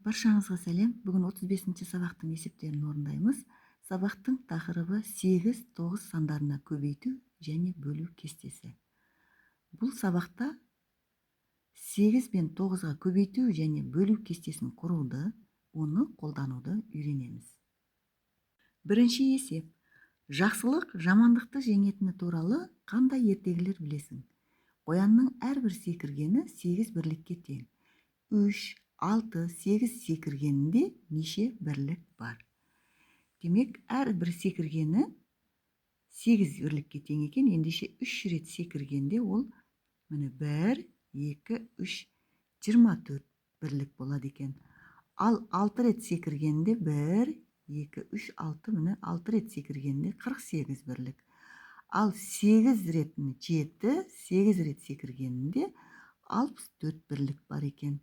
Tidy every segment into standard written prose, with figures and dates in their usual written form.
Баршаңызға сәлем. Бүгін 35-ші сабақтың есептерін орындаймыз. Сабақтың тақырыбы 8-9 сандарына көбейту және бөлу кестесі. Бұл сабақта 8 пен 9-ға көбейту және бөлу кестесін құруды, оны қолдануды үйренеміз. Бірінші есеп. Жақсылық жамандықты жеңетіні туралы қандай ертегілер білесің? Қоянның әрбір секіргені 8 бірлікке тең. 3, 6, 8 секіргенінде неше бірлік бар? Демек, әрбір секіргені 8 бірлікке тең екен. Ендеше 3 рет секіргенде ол 1, 2, 3, 24 бірлік болады екен. Ал 6 рет секіргенде 1, 2, 3, 6, 6 рет секіргенде 48 бірлік. Ал 8 рет 7, 8 рет секіргенде 64 бірлік бар екен.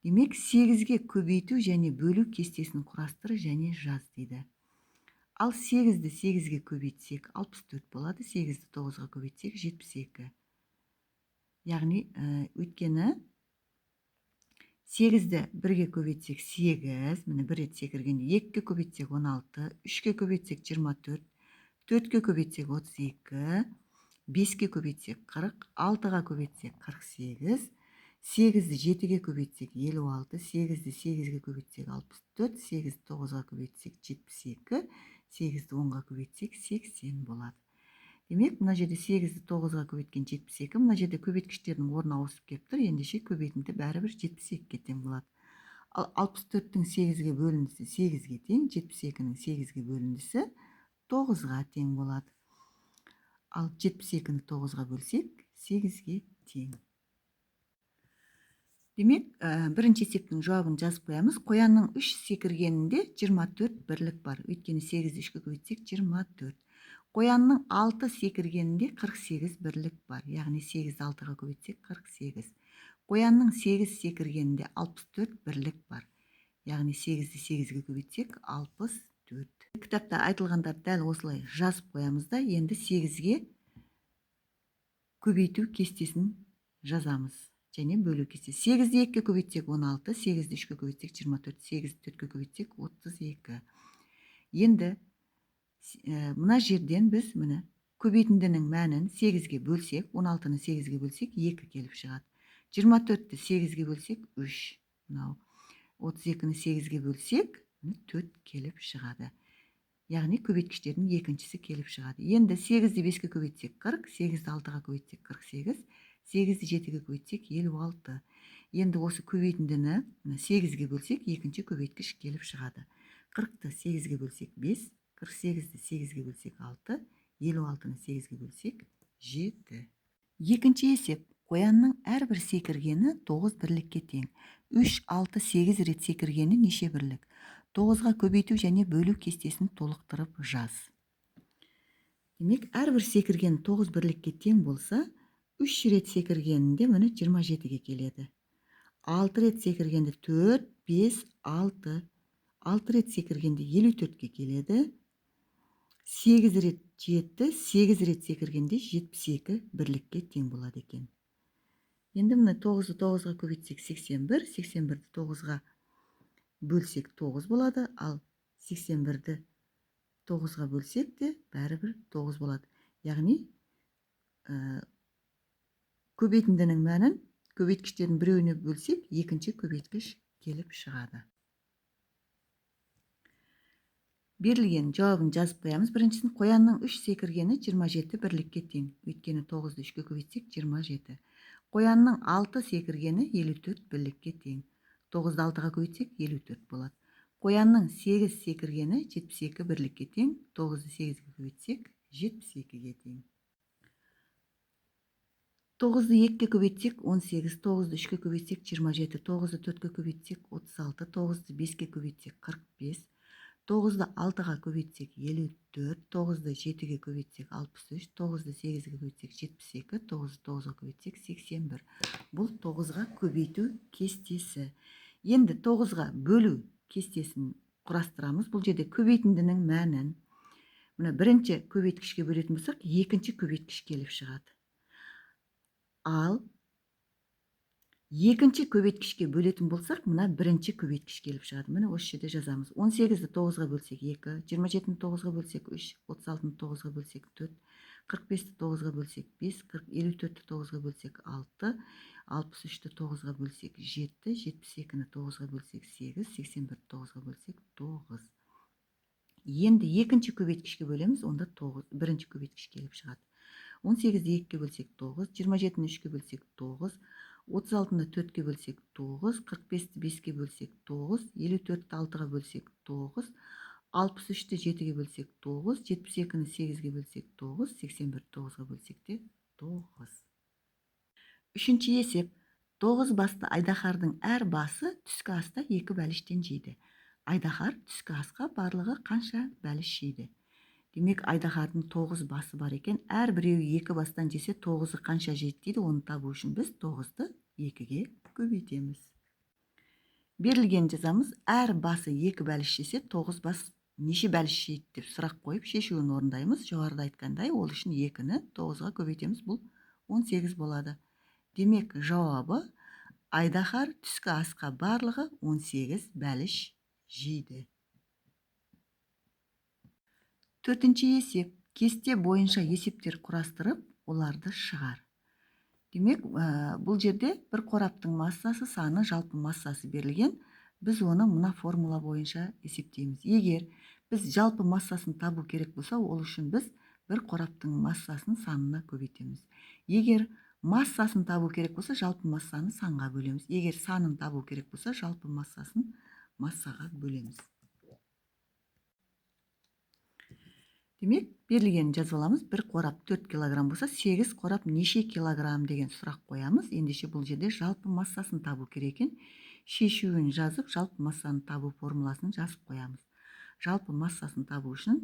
Демек, 8-ге көбейту және бөлу кестесін құрастыр және жаз дейді. Ал 8-ді 8-ге көбейтсек 64 болады, 8-ді 9-ға көбейтсек 72. Яғни, өйткені 8-ді 1-ге көбейтсек 8, 1 рет секіргенде 2-ге көбейтсек 16, 3-ге көбейтсек 24, 4-ге көбейтсек 32, 5-ге көбейтсек 40, 6-ға көбейтсек 48, 8-ді 7-ге көбейтсек 56, 8-ді 8-ге көбейтсек 64, 8-ді 9-ға көбейтсек 72, 8-ді 10-ға көбейтсек 80 болады. Демек, мына жерде 8-ді 9-ға көбейткен 72, мына жерде көбейткіштердің орны ауысып келіп тұр, ендеше көбейтінді бәрібір 72-ге тең болады. Ал 64-тің 8-ге бөліндісі 8-ге тең, 72-нің 8-ге бөліндісі 9-ға тең болады. Ал 72-ні 9-ға бөлсек 8-ге тең. Демек, бірінші есептің жауабын жазып қоямыз. Қоянның 3 секіргенінде 24 бірлік бар. Өйткені 8-ді 3-ге көбейтсек 24. Қоянның 6 секіргенінде 48 бірлік бар. Яғни 8-ді 6-ға көбейтсек 48. Қоянның 8 секіргенінде 64 бірлік бар. Яғни 8-ді 8-ге көбейтсек 64. Кітапта айтылғандар дәл осылай жазып қоямыз да, енді 8-ге көбейту кестесін жазамыз. Және бөлу кестесі. 8-ді 2-ге көбейтсек 16, 8-ді 3-ге көбейтсек 24, 8-ді 4-ге көбейтсек 32. Енді мына жерден біз көбейтіндінің мәнін 8-ге бөлсек, 16-ны 8-ге бөлсек 2 келіп шығады. 24-ті 8-ге бөлсек 3. 32-ні 8-ге бөлсек 4 келіп шығады. Яғни көбейткіштердің екіншісі келіп шығады. Енді 8-ді 5-ге көбейтсек 40, 8-ді 6-ға көбейтсек 48, 8-ді 7-ге көбейтсек 56. Енді осы көбейтіндіні 8-ге бөлсек екінші көбейткіш келіп шығады. 40-ті 8-ге бөлсек 5, 48-ді 8-ге бөлсек 6, 56-ны 8-ге бөлсек 7. Екінші есеп. Қоянның әрбір секіргені 9 бірлікке тең. 3, 6, 8 рет секіргені неше бірлік? 9-ға көбейту және бөлу кестесін толықтырып жаз. Демек, әрбір секірген 9 бірлікке тең болса, 3 рет секіргенінде 27-ге келеді. 6 рет секіргенде 4, 5, 6. 6 рет секіргенде 54-ге келеді. 8 рет 7, 8 рет секіргенде 72 бірлікке тең болады екен. Енді 9-ды 9-ға көбейтсек 81, 81-ді 9-ға бөлсек 9 болады, ал 81-ді 9-ға бөлсек те бәрібір 9 болады. Яғни, көбейтіндінің мәнін көбейткіштердің біреуіне бөлсек, екінші көбейткіш келіп шығады. Берілген жауабын жазып қоямыз. Біріншісін, қоянның 3 секіргені 27 бірлікке тең. Өйткені 9-ды 3-ге көбейтсек 27. Қоянның 6 секіргені 54 бірлікке тең. 9-ды 6-ға көбейтсек 54 болады. Қоянның 8 секіргені 72 бірлікке тең. 9-ды 8-ге көбейтсек 72-ге тең. 9-ды 2-ге көбейтсек 18, 9-ды 3-ге көбейтсек 27, 9-ды 4-ге көбейтсек 36, 9-ды 5-ге көбейтсек 45, 9-ды 6-ға көбейтсек 54, 9-ды 7-ге көбейтсек 63, 9-ды 8-ге көбейтсек 72, 9-ды 9-ға көбейтсек 81. Бұл 9-ға көбейту кестесі. Енді 9-ға бөлу кестесін құрастырамыз. Бұл жерде көбейтіндінің мәнін бірінші көбейткішке бөлетін болсақ, екінші көбейткіш келіп шығады. Ал Екінші көбейткішке бөлетін болсақ, мына бірінші көбейткіш келіп шығады. Міне осы жерде жазамыз. 18-ді 9-ға бөлсек 2, 27-ні 9-ға бөлсек 3, 36-ны 9-ға бөлсек 4, 45-ті 9-ға бөлсек 5, 54-ті 9-ға бөлсек 6, 63-ті 9-ға бөлсек 7, 72-ні 9-ға бөлсек 8, 81-ті 9-ға бөлсек 9. Енді екінші көбейткішке бөлеміз, онда 9, бірінші көбейткіш келіп шығады. 18-ді 2-ге бөлсек 9, 27-ні 3-ге бөлсек 9, 36-ны 4-ге бөлсек 9, 45-ті 5-ге бөлсек 9, 54-ті 6-ға бөлсек 9, 63-ті 7-ге бөлсек 9, 72-ні 8-ге бөлсек 9, 81-ті 9-ға бөлсек те 9. Үшінші есеп. 9 басты айдаһардың әр басы түскі аста 2 бәліштен жейді. Айдаһар түскі асқа барлығы қанша бәліш жейді? Демек, айдаһардың 9 басы бар екен. Әр біреуі 2 бастан жесе, 9-ы қанша жейді дейді. Оны табу үшін біз 9-ды 2-ге көбейтеміз. Берілген жазамыз. Әр басы 2 бәліш жесе, 9 бас неше бәліш жейді деп сұрақ қойып, шешуін орындаймыз. Жоғарыда айтқандай, ол үшін 2-ні 9-ға көбейтеміз. Бұл 18 болады. Демек, жауабы айдаһар түскі асқа барлығы 18 бәліш жейді. Төртінші есеп. Кесте бойынша есептер құрастырып, оларды шығар. Демек, бұл жерде бір қораптың массасы саны, жалпы массасы берілген. Біз оны мына формула бойынша есептейміз. Егер біз жалпы массасын табу керек болса, ол үшін біз бір қораптың массасын санына көбейтеміз. Егер массасын табу керек болса, жалпы массаны санға бөлеміз. Егер санын табу керек болса, жалпы массасын массаға бөлеміз. Демек, берілген жазып аламыз. Бір қорап 4 килограмм болса, 8 қорап неше килограмм деген сұрақ қоямыз. Ендеше бұл жерде жалпы массасын табу керек екен. Шешуін жазып, жалпы массаны табу формуласын жазып қоямыз. Жалпы массасын табу үшін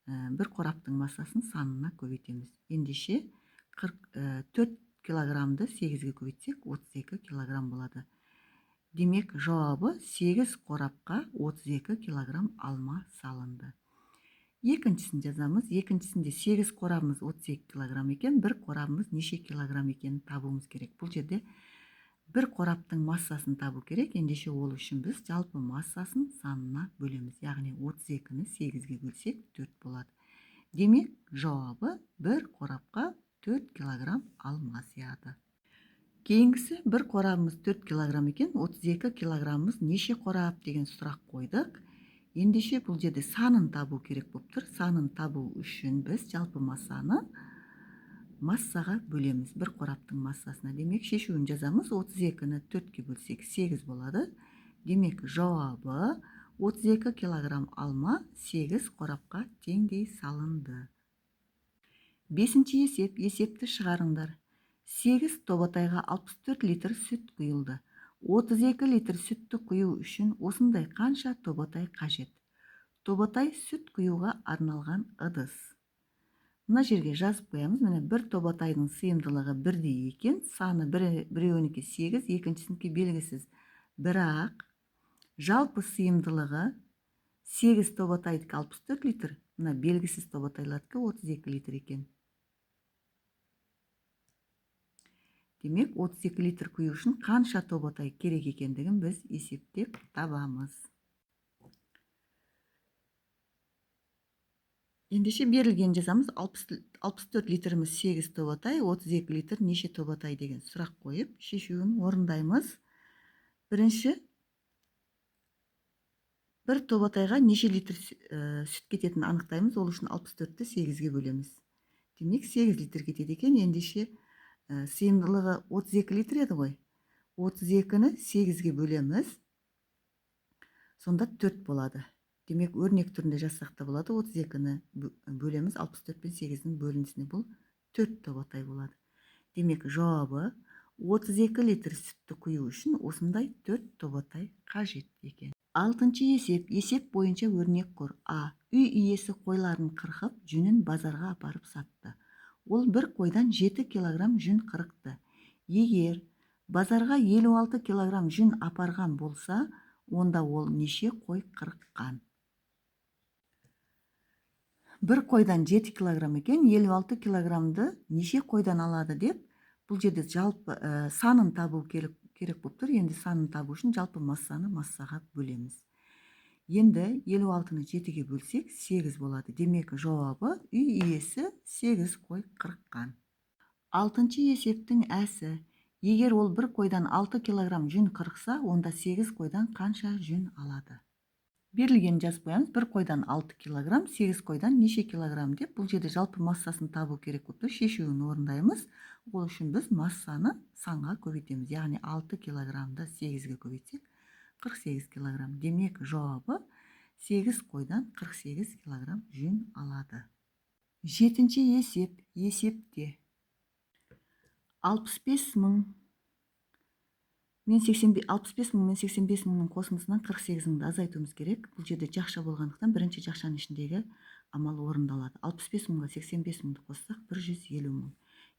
бір қораптың массасын санына көбейтеміз. Ендеше 4 килограммды 8-ге көбейтсек, 32 килограмм болады. Демек, жауабы 8 қорапқа 32 килограмм алма салынды. Екіншісін жазамыз. Екіншісінде 8 қорабымыз 32 килограмм екен, бір қорабымыз неше килограмм екенін табуымыз керек. Бұл жерде бір қораптың массасын табу керек. Ендеше ол үшін біз жалпы массасын санына бөлеміз. Яғни 32-ні 8-ге бөлсек 4 болады. Демек, жауабы бір қорапқа 4 килограмм алма сияды. Кейінгісі, бір қорабымыз 4 килограмм екен, 32 килограммымыз неше қорап деген сұрақ қойдық. Ендеше бұл жерде санын табу керек болып тұр. Санын табу үшін біз жалпы массаны массаға бөлеміз. Бір қораптың массасына. Демек, шешуін жазамыз. 32-ні 4-ге бөлсек 8 болады. Демек, жауабы 32 килограмм алма 8 қорапқа теңдей салынды. Бесінші есеп. Есепті шығарыңдар. 8 тобатайға 64 литр сүт құйылды. 32 литр сүтті құю үшін осындай қанша тобатай қажет? Тобатай сүт құюға арналған ыдыс. Мына жерге жазып қоямыз. Міне бір тобатайдың сыйымдылығы бірдей екен. Саны біреуінікі 8, екіншісінікі белгісіз. Бірақ жалпы сыйымдылығы 8 тобатайдікі 64 литр, мына белгісіз тобатайлардікі 32 литр екен. Демек, 32 литр құю үшін қанша тобатай керек екендігін біз есептеп табамыз. Ендеше берілген жазамыз. 64 литріміз 8 тобатай, 32 литр неше тобатай деген сұрақ қойып, шешуін орындаймыз. Бірінші, бір тобатайға неше литр сүт кететінін анықтаймыз. Ол үшін 64-ті 8-ге бөлеміз. Демек, 8 литр кетеді екен. Ендеше сыйымдылығы 32 литр еді ғой. 32-ні 8-ге бөлеміз. Сонда 4 болады. Демек, өрнек түрінде жазсақ та болады. 32-ні бөлеміз 64 пен 8-дің бөлінісіне, бұл 4 тобатай болады. Демек, жауабы 32 литр сүтті құю үшін осындай 4 тобатай қажет екен. Алтыншы есеп. Есеп бойынша өрнек құр. А. Үй иесі қойларын қырқып, жүнін базарға апарып сатты. Ол бір қойдан 7 килограмм жүн қырықты. Егер базарға 56 килограмм жүн апарған болса, онда ол неше қой қырыққан? Бір қойдан 7 килограмм екен, 56 килограммды неше қойдан алады деп, бұл жерде жалпы санын табу керек керек болып тұр. Енді санын табу үшін жалпы массаны массаға бөлеміз. Енді 56-ны 7-ге бөлсек 8 болады. Демек жауабы үй иесі 8 қой қырыққан. 6-шы есептің әсі. Егер ол бір қойдан 6 килограмм жүн қырықса, онда 8 қойдан қанша жүн алады? Берілген жазып қоямыз. Бір қойдан 6 килограмм, 8 қойдан неше килограмм деп. Бұл жерде жалпы массасын табу керек болып тұр. Шешуін орындаймыз. Ол үшін біз массаны санға көбейтеміз. Яғни 6 килограммды 8-ге көбейтсек 48 килограмм. Демек жауабы 8 қойдан 48 килограмм жүн алады. 7-ші есеп. Есепте 65 мың мен 85 мыңның қосындысынан 48 мыңды азайтуымыз керек. Бұл жерде жақша болғандықтан бірінші жақшаның ішіндегі амал орындалады. 65 мыңға 85 мыңды қоссақ 150 мың.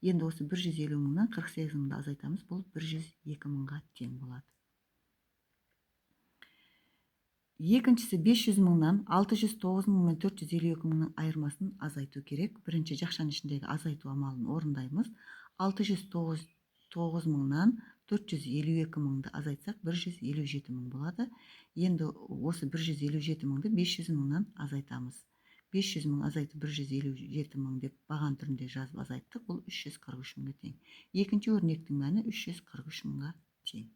Енді осы 150 мыңнан 48 мыңды азайтамыз. Бұл 102 мыңға тең болады. Екіншісі 500 мыңнан 609 мың мен 452 мыңның айырмасын азайту керек. Бірінші жақшаның ішіндегі азайту амалын орындаймыз. 609 мыңнан 452 мыңды азайтсақ 157 мың болады. Енді осы 157 мыңды 500 мыңнан азайтамыз. 500 мың азайтып 157 мың деп баған түрінде жазып азайттық. Бұл 343 мыңға тең. Екінші өрнектің мәні 343 мыңға тең.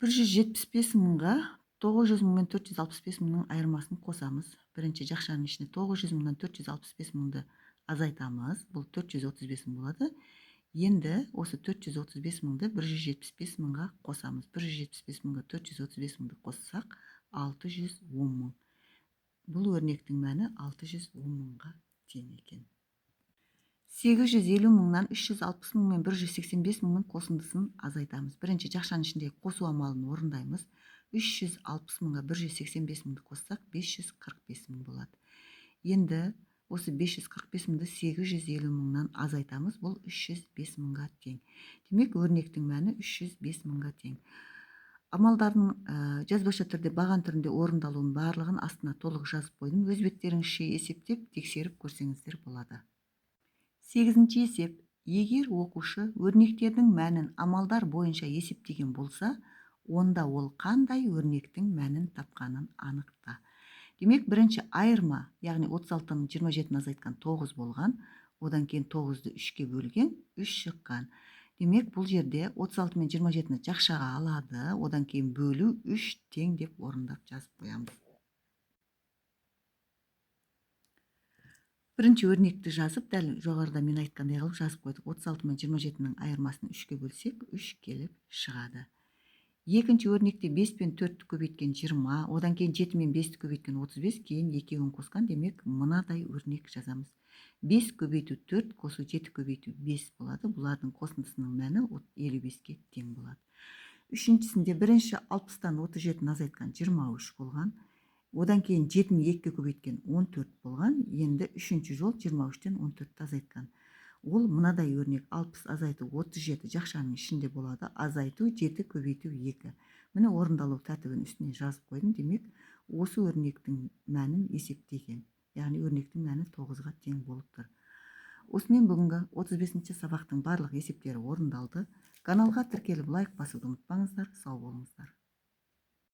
175 мыңға 900 мың мен 465 мыңның айырмасын қосамыз. Бірінші жақшаның ішіне 900 мыңнан 465 мыңды азайтамыз. Бұл 435 мың болады. Енді осы 435 мыңды 175 мыңға қосамыз. 175 мыңға 435 мыңды қоссақ 610 мың. Бұл өрнектің мәні 610 мыңға тең екен. 850 мыңнан 360 мың мен 185 мыңның қосындысын азайтамыз. Бірінші жақшаның ішіндегі қосу амалын орындаймыз. 360 мыңға 185 мыңды қоссақ 545 мың болады. Енді осы 545 мыңды 850 мыңнан азайтамыз. Бұл 305 мыңға тең. Демек өрнектің мәні 305 мыңға тең. Амалдардың жазбаша түрде баған түрінде орындалуын барлығын астына толық жазып қойдым. Өз беттеріңізше есептеп тексеріп көрсеңіздер болады. 8-ші есеп. Егер оқушы өрнектердің мәнін амалдар бойынша есептеген болса, онда ол қандай өрнектің мәнін тапқанын анықта. Демек, бірінші айырма, яғни 36-ның 27-ін азайтқан 9 болған, одан кейін 9-ды 3-ке бөлген, 3 шыққан. Демек, бұл жерде 36 мен 27-ні жақшаға алады, одан кейін бөлу 3 тең деп орындап жазып қоямыз. Бірінші өрнекті жазып, дәл жоғарыда мен айтқандай қылып жазып қойдық. 36 мен 27-ның айырмасын 3-ке бөлсек, 3 келіп шығады. Екінші өрнекте 5 пен 4-ті көбейткен 20, одан кейін 7 мен 5-ті көбейткен 35, кейін екеуін қосқан, демек мынадай өрнек жазамыз. 5 көбейту 4, қосу 7 көбейту 5 болады. Бұлардың қосындысының мәні 55-ке тең болады. Үшіншісінде бірінші 60-тан 37-ін азайтқан 23 болған, одан кейін 7-ні 2-ке көбейткен 14 болған, енді үшінші жол 23-тен 14-ті азайтқан. Ол мынадай өрнек 60 азайту 37 жақшаның ішінде болады. Азайту 7 көбейту 2. Міне орындалу тәртібін үстіне жазып қойдым. Демек, осы өрнектің мәнін есептеген. Яғни өрнектің мәні 9-ға тең болып тұр. Осымен бүгінгі 35-ші сабақтың барлық есептері орындалды. Каналға тіркеліп лайк басуды ұмытпаңыздар. Сау болыңыздар.